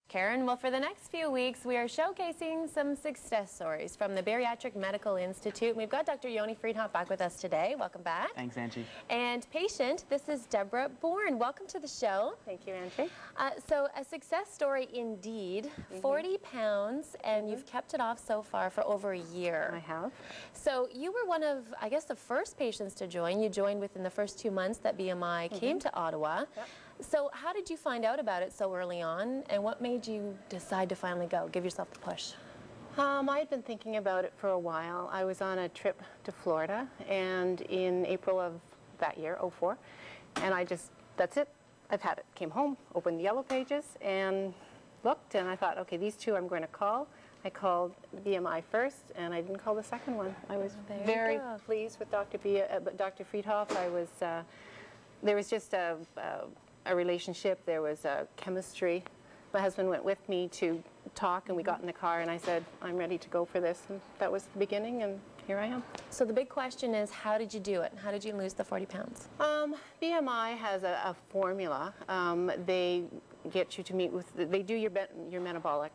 Karen, well, for the next few weeks, we are showcasing some success stories from the Bariatric Medical Institute. We've got Dr. Yoni Friedhoff back with us today. Welcome back. Thanks, Angie. And patient, this is Deborah Bourne. Welcome to the show. Thank you, Angie. So a success story indeed. 40 pounds, and you've kept it off so far for over a year. I have. So you were one of, I guess, the first patients to join. You joined within the first 2 months that BMI came to Ottawa. Yep. So how did you find out about it so early on, and what made you decide to finally go, give yourself the push? I had been thinking about it for a while. I was on a trip to Florida, and in April of that year, '04, and that's it. I've had it. Came home, opened the yellow pages, and looked, and I thought, okay, these two I'm going to call. I called BMI first, and I didn't call the second one. I was very pleased with Dr. Friedhoff. I was, there was just a relationship, there was a chemistry. My husband went with me to talk, and we got in the car, and I said, I'm ready to go for this. And that was the beginning, and here I am. So the big question is, how did you do it? How did you lose the 40 pounds? BMI has a formula. They get you to meet with, they do your metabolic.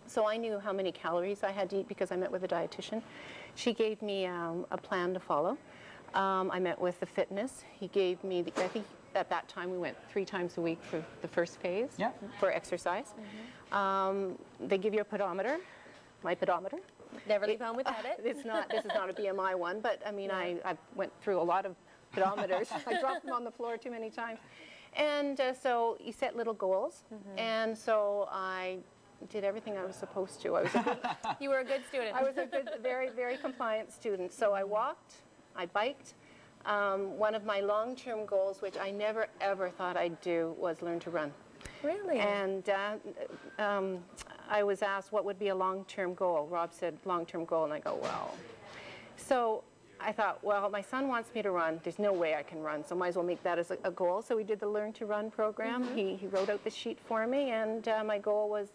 So I knew how many calories I had to eat because I met with a dietitian. She gave me a plan to follow. I met with the fitness. He gave me, I think at that time we went 3 times a week for the first phase for exercise. They give you a pedometer, my pedometer. Never leave home without it. This is not a BMI one, but I mean, I went through a lot of pedometers. I dropped them on the floor too many times. And so you set little goals, and so I did everything I was supposed to. I was a good, you were a good student. I was a good, very, very compliant student. So I walked, I biked. One of my long-term goals, which I never ever thought I'd do, was learn to run. Really? And I was asked what would be a long-term goal. Rob said long-term goal, and I go, well. So I thought, well, my son wants me to run. There's no way I can run, so might as well make that as a goal. So we did the Learn to Run program. He wrote out the sheet for me, and my goal was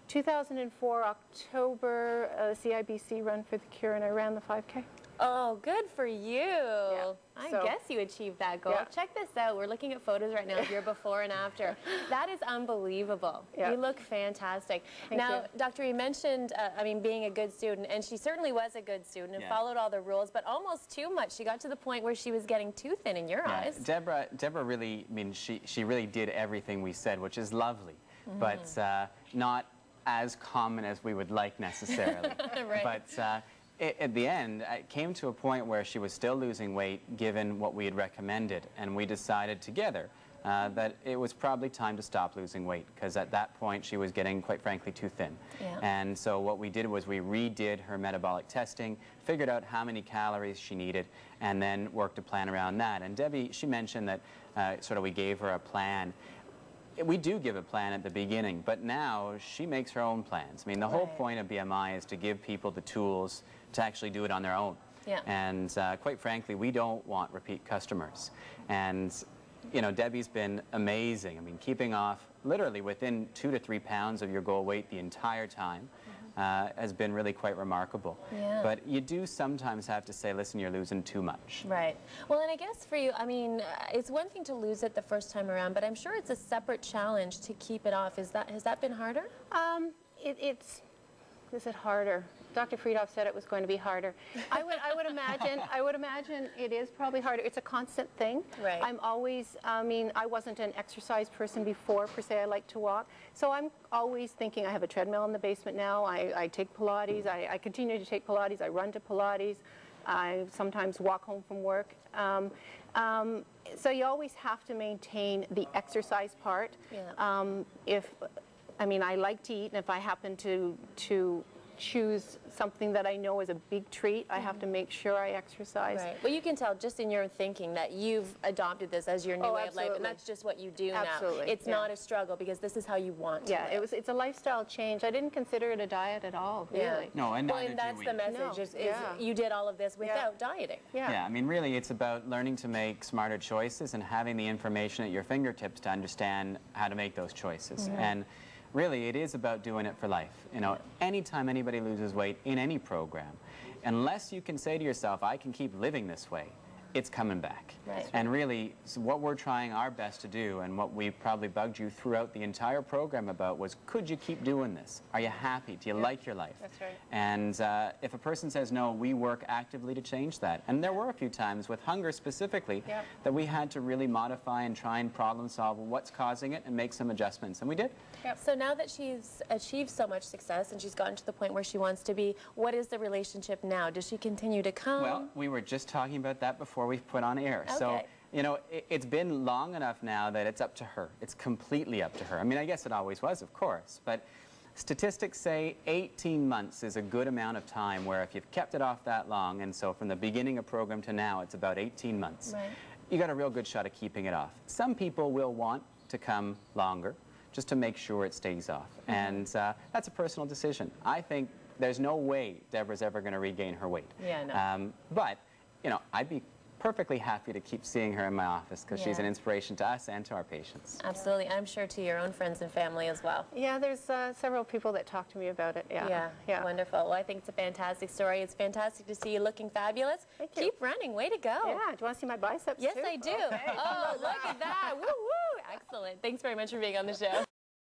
2004 October, CIBC Run for the Cure, and I ran the 5K. Oh, good for you. Yeah. I guess you achieved that goal. Yeah. Check this out. We're looking at photos right now of your before and after. That is unbelievable. Yeah. You look fantastic. Thank now, you. Doctor, you mentioned, I mean, being a good student, and she certainly was a good student and followed all the rules, but almost too much. She got to the point where she was getting too thin in your eyes. Deborah really, I mean, she really did everything we said, which is lovely, but not as common as we would like necessarily. Right. But at the end, it came to a point where she was still losing weight given what we had recommended, and we decided together that it was probably time to stop losing weight, because at that point she was getting, quite frankly, too thin. Yeah. And so what we did was we redid her metabolic testing, figured out how many calories she needed, and then worked a plan around that. And Debbie, she mentioned that sort of we gave her a plan. We do give a plan at the beginning, but now she makes her own plans. I mean, the whole point of BMI is to give people the tools to actually do it on their own. Yeah. And quite frankly, we don't want repeat customers. And, you know, Debbie's been amazing. I mean, keeping off literally within 2 to 3 pounds of your goal weight the entire time has been really quite remarkable. Yeah. But you do sometimes have to say, listen, you're losing too much. Right. Well, and I guess for you, I mean, it's one thing to lose it the first time around, but I'm sure it's a separate challenge to keep it off. Has that been harder? Is it harder? Dr. Friedhoff said it was going to be harder. I would imagine it is probably harder. It's a constant thing. Right. I'm always, I mean, I wasn't an exercise person before, per se. I like to walk. So I'm always thinking, I have a treadmill in the basement now. I take Pilates. I continue to take Pilates. I run to Pilates. I sometimes walk home from work. So you always have to maintain the exercise part. Yeah. I mean, I like to eat, and if I happen to choose something that I know is a big treat, I have to make sure I exercise. Right. Well, you can tell just in your thinking that you've adopted this as your new way of life, and that's just what you do now. It's not a struggle because this is how you want to live. It's a lifestyle change. I didn't consider it a diet at all, really. No, and well, and that's the message, is you did all of this without dieting. Yeah, I mean, really, it's about learning to make smarter choices and having the information at your fingertips to understand how to make those choices. And really, it is about doing it for life. You know, anytime anybody loses weight in any program, unless you can say to yourself, I can keep living this way, it's coming back. Right. And really, so what we're trying our best to do, and what we probably bugged you throughout the entire program about, was, could you keep doing this? Are you happy? Do you like your life? That's right. And if a person says no, we work actively to change that. And there were a few times with hunger specifically that we had to really modify and try and problem solve what's causing it and make some adjustments, and we did. So now that she's achieved so much success and she's gotten to the point where she wants to be, what is the relationship now? Does she continue to come? Well, we were just talking about that before we put on air. Okay. So, you know, it's been long enough now that it's up to her. It's completely up to her. I mean, I guess it always was, of course, but statistics say 18 months is a good amount of time where if you've kept it off that long, and so from the beginning of program to now, it's about 18 months. Right. You got a real good shot of keeping it off. Some people will want to come longer just to make sure it stays off. And that's a personal decision. I think there's no way Debra's ever going to regain her weight. Yeah, no. But, you know, I'd be perfectly happy to keep seeing her in my office because she's an inspiration to us and to our patients. Absolutely. I'm sure to your own friends and family as well. Yeah, there's several people that talk to me about it. Yeah. Wonderful. Well, I think it's a fantastic story. It's fantastic to see you looking fabulous. Thank you. Keep running. Way to go. Yeah, do you want to see my biceps Yes, too? I do. Okay. Oh, look at that. Woo, woo. Excellent. Thanks very much for being on the show.